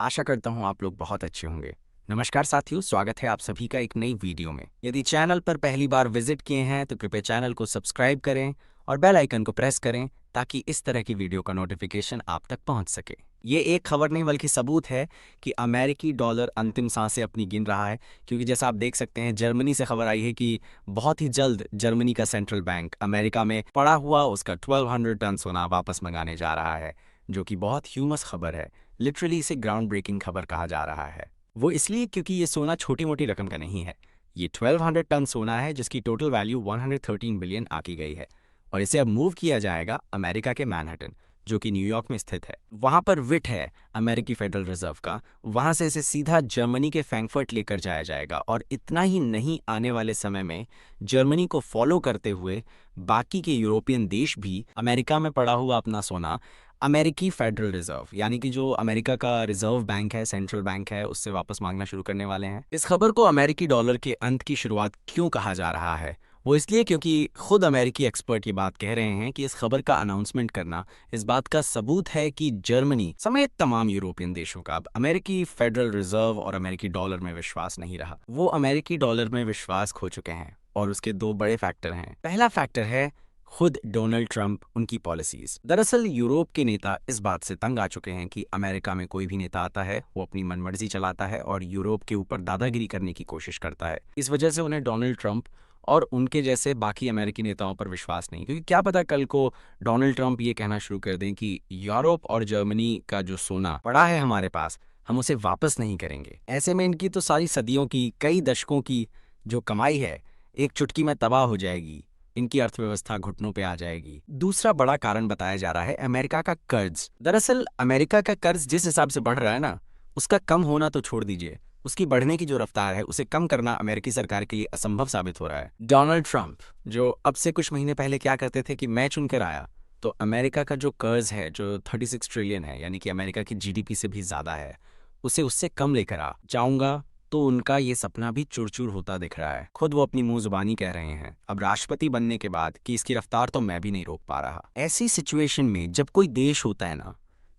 आशा करता हूँ आप लोग बहुत अच्छे होंगे। नमस्कार साथियों, स्वागत है आप सभी का एक नई वीडियो में। यदि चैनल पर पहली बार विजिट किए हैं तो कृपया चैनल को सब्सक्राइब करें और बेल आइकन को प्रेस करें ताकि इस तरह की वीडियो का नोटिफिकेशन आप तक पहुंच सके। ये एक खबर नहीं बल्कि सबूत है कि अमेरिकी डॉलर अंतिम सांसें अपनी गिन रहा है, क्योंकि जैसा आप देख सकते हैं जर्मनी से खबर आई है कि बहुत ही जल्द जर्मनी का सेंट्रल बैंक अमेरिका में पड़ा हुआ उसका 1200 टन सोना वापस मंगाने जा रहा है, जो कि बहुत ह्यूमस खबर है। लिटरली इसे ग्राउंड ब्रेकिंग खबर कहा जा रहा है। वो इसलिए क्योंकि ये सोना छोटी मोटी रकम का नहीं है। ये 1200 टन सोना है जिसकी टोटल वैल्यू 113 बिलियन आकी गई है, और इसे अब मूव किया जाएगा अमेरिका के मैनहट्टन, जो कि न्यूयॉर्क में स्थित है। वहां पर विट है अमेरिकी फेडरल रिजर्व का, वहां से इसे सीधा जर्मनी के फ्रैंकफर्ट लेकर जाया जाएगा। और इतना ही नहीं, आने वाले समय में जर्मनी को फॉलो करते हुए बाकी के यूरोपियन देश भी अमेरिका में पड़ा हुआ अपना सोना अमेरिकी फेडरल रिजर्व, यानी कि जो अमेरिका का रिजर्व बैंक है, सेंट्रल बैंक है, उससे वापस मांगना शुरू करने वाले हैं। इस खबर को अमेरिकी डॉलर के अंत की शुरुआत क्यों कहा जा रहा है? वो इसलिए क्योंकि खुद अमेरिकी एक्सपर्ट ये बात कह रहे हैं कि इस खबर का अनाउंसमेंट करना इस बात का सबूत है कि जर्मनी समेत तमाम यूरोपियन देशों का अब अमेरिकी फेडरल रिजर्व और अमेरिकी डॉलर में विश्वास नहीं रहा। वो अमेरिकी डॉलर में विश्वास खो चुके हैं, और उसके दो बड़े फैक्टर हैं। पहला फैक्टर है खुद डोनाल्ड ट्रंप, उनकी पॉलिसीज। दरअसल यूरोप के नेता इस बात से तंग आ चुके हैं कि अमेरिका में कोई भी नेता आता है वो अपनी मनमर्जी चलाता है और यूरोप के ऊपर दादागिरी करने की कोशिश करता है। इस वजह से उन्हें डोनाल्ड ट्रंप और उनके जैसे बाकी अमेरिकी नेताओं पर विश्वास नहीं, क्योंकि क्या पता कल को डोनाल्ड ट्रंप ये कहना शुरू कर दें कि यूरोप और जर्मनी का जो सोना पड़ा है हमारे पास, हम उसे वापस नहीं करेंगे। ऐसे में इनकी तो सारी सदियों की, कई दशकों की जो कमाई है एक चुटकी में तबाह हो जाएगी। इनकी अर्थव्यवस्था घुटनों पे आ जाएगी। दूसरा बड़ा कारण बताया जा रहा है अमेरिका का कर्ज। दरअसल अमेरिका का कर्ज जिस हिसाब से बढ़ रहा है ना, उसका कम होना तो छोड़ दीजिए, उसकी बढ़ने की जो रफ्तार है उसे कम करना अमेरिकी सरकार के लिए असंभव साबित हो रहा है। डोनाल्ड ट्रंप जो अब से कुछ महीने पहले क्या कहते थे कि मैं चुनकर आया, तो अमेरिका का जो कर्ज है जो 36 ट्रिलियन है, यानी कि अमेरिका की जीडीपी से भी ज्यादा है, उसे उससे कम लेकर आ जाऊंगा, तो उनका ये सपना भी चूर-चूर होता दिख रहा है। खुद वो अपनी मुंह जुबानी कह रहे हैं अब राष्ट्रपति बनने के बाद कि इसकी रफ्तार तो मैं भी नहीं रोक पा रहा। ऐसी सिचुएशन में जब कोई देश होता है ना,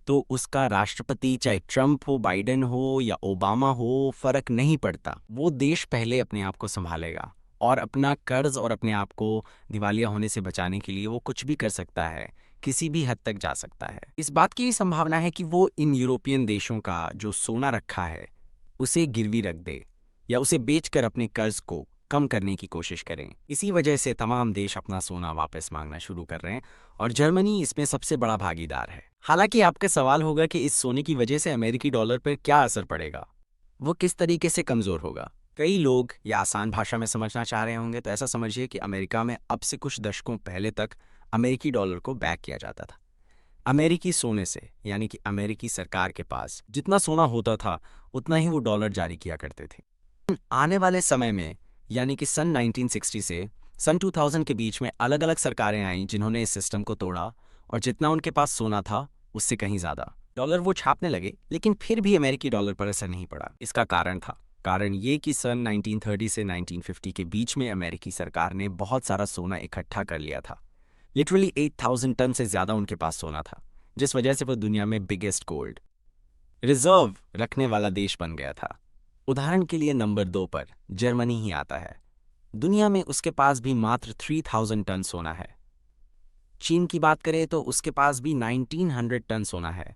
तो उसका राष्ट्रपति चाहे ट्रंप हो, बाइडेन हो या ओबामा हो, फर्क नहीं पड़ता। वो देश पहले अपने आप को संभालेगा और अपना कर्ज और अपने आप को दिवालिया होने से बचाने के लिए वो कुछ भी कर सकता है, किसी भी हद तक जा सकता है। इस बात की संभावना है कि वो इन यूरोपियन देशों का जो सोना रखा है उसे गिरवी रख दे या उसे बेचकर अपने कर्ज को कम करने की कोशिश करें। इसी वजह से तमाम देश अपना सोना वापस मांगना शुरू कर रहे हैं, और जर्मनी इसमें सबसे बड़ा भागीदार है। हालांकि आपका सवाल होगा कि इस सोने की वजह से अमेरिकी डॉलर पर क्या असर पड़ेगा, वो किस तरीके से कमजोर होगा। कई लोग या आसान भाषा में समझना चाह रहे होंगे, तो ऐसा समझिए कि अमेरिका में अब से कुछ दशकों पहले तक अमेरिकी डॉलर को बैक किया जाता था अमेरिकी सोने से, यानी कि अमेरिकी सरकार के पास जितना सोना होता था उतना ही वो डॉलर जारी किया करते थे। आने वाले समय में, यानी कि सन 1960 से सन 2000 के बीच में अलग अलग सरकारें आईं जिन्होंने इस सिस्टम को तोड़ा, और जितना उनके पास सोना था उससे कहीं ज्यादा डॉलर वो छापने लगे, लेकिन फिर भी अमेरिकी डॉलर पर असर नहीं पड़ा। इसका कारण ये कि सन 1930 से 1950 के बीच में अमेरिकी सरकार ने बहुत सारा सोना इकट्ठा कर लिया था। लिटरली 8000 टन से ज्यादा उनके पास सोना था, जिस वजह से वो दुनिया में बिगेस्ट गोल्ड रिजर्व रखने वाला देश बन गया था। उदाहरण के लिए नंबर 2 पर जर्मनी ही आता है। दुनिया में उसके पास भी मात्र 3000 टन सोना है। चीन की बात करें तो उसके पास भी 1900 टन सोना है।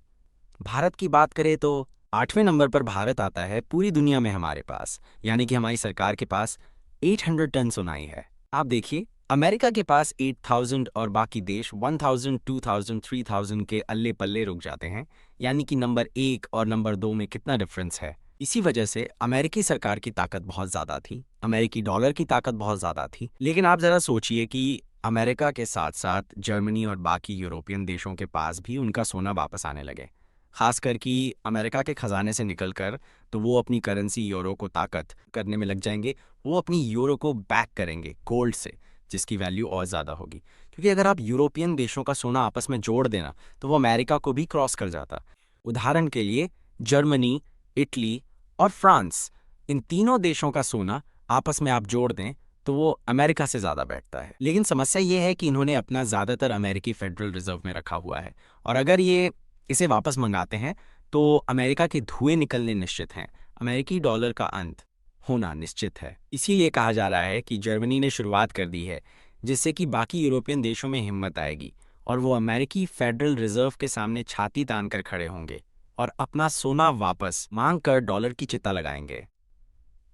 भारत की बात करें तो 8वें नंबर पर भारत आता है पूरी दुनिया में हमारे पास, यानी कि हमारी सरकार के पास 800 टन सोना ही है। आप देखिए, अमेरिका के पास 8000 और बाकी देश 1000, 2000, 3000 के अल्ले पल्ले रुक जाते हैं, यानी कि नंबर 1 और नंबर 2 में कितना डिफरेंस है। इसी वजह से अमेरिकी सरकार की ताकत बहुत ज्यादा थी, अमेरिकी डॉलर की ताकत बहुत ज्यादा थी। लेकिन आप जरा सोचिए कि अमेरिका के साथ साथ जर्मनी और बाकी यूरोपियन देशों के पास भी उनका सोना वापस आने लगे, खासकर कि अमेरिका के खजाने से निकलकर, तो वो अपनी करेंसी यूरो को ताकत करने में लग जाएंगे। वो अपनी यूरो को बैक करेंगे गोल्ड से, जिसकी वैल्यू और ज़्यादा होगी, क्योंकि अगर आप यूरोपियन देशों का सोना आपस में जोड़ देना तो वो अमेरिका को भी क्रॉस कर जाता। उदाहरण के लिए जर्मनी, इटली और फ्रांस, इन तीनों देशों का सोना आपस में आप जोड़ दें तो वो अमेरिका से ज़्यादा बैठता है। लेकिन समस्या ये है कि इन्होंने अपना ज़्यादातर अमेरिकी फेडरल रिजर्व में रखा हुआ है, और अगर ये इसे वापस मंगाते हैं तो अमेरिका के धुएं निकलने निश्चित हैं। अमेरिकी डॉलर का अंत होना निश्चित है। इसीलिए कहा जा रहा है कि जर्मनी ने शुरुआत कर दी है, जिससे कि बाकी यूरोपियन देशों में हिम्मत आएगी और वो अमेरिकी फेडरल रिजर्व के सामने छाती तान कर खड़े होंगे और अपना सोना वापस मांग कर डॉलर की चिता लगाएंगे।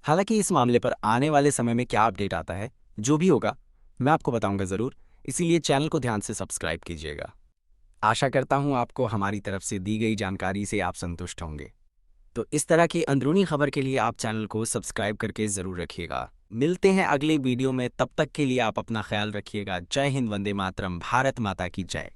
हालांकि इस मामले पर आने वाले समय में क्या अपडेट आता है, जो भी होगा मैं आपको बताऊंगा ज़रूर, इसीलिए चैनल को ध्यान से सब्सक्राइब कीजिएगा। आशा करता हूं आपको हमारी तरफ से दी गई जानकारी से आप संतुष्ट होंगे। तो इस तरह की अंदरूनी खबर के लिए आप चैनल को सब्सक्राइब करके ज़रूर रखिएगा। मिलते हैं अगले वीडियो में, तब तक के लिए आप अपना ख्याल रखिएगा। जय हिंद, वंदे मातरम, भारत माता की जय।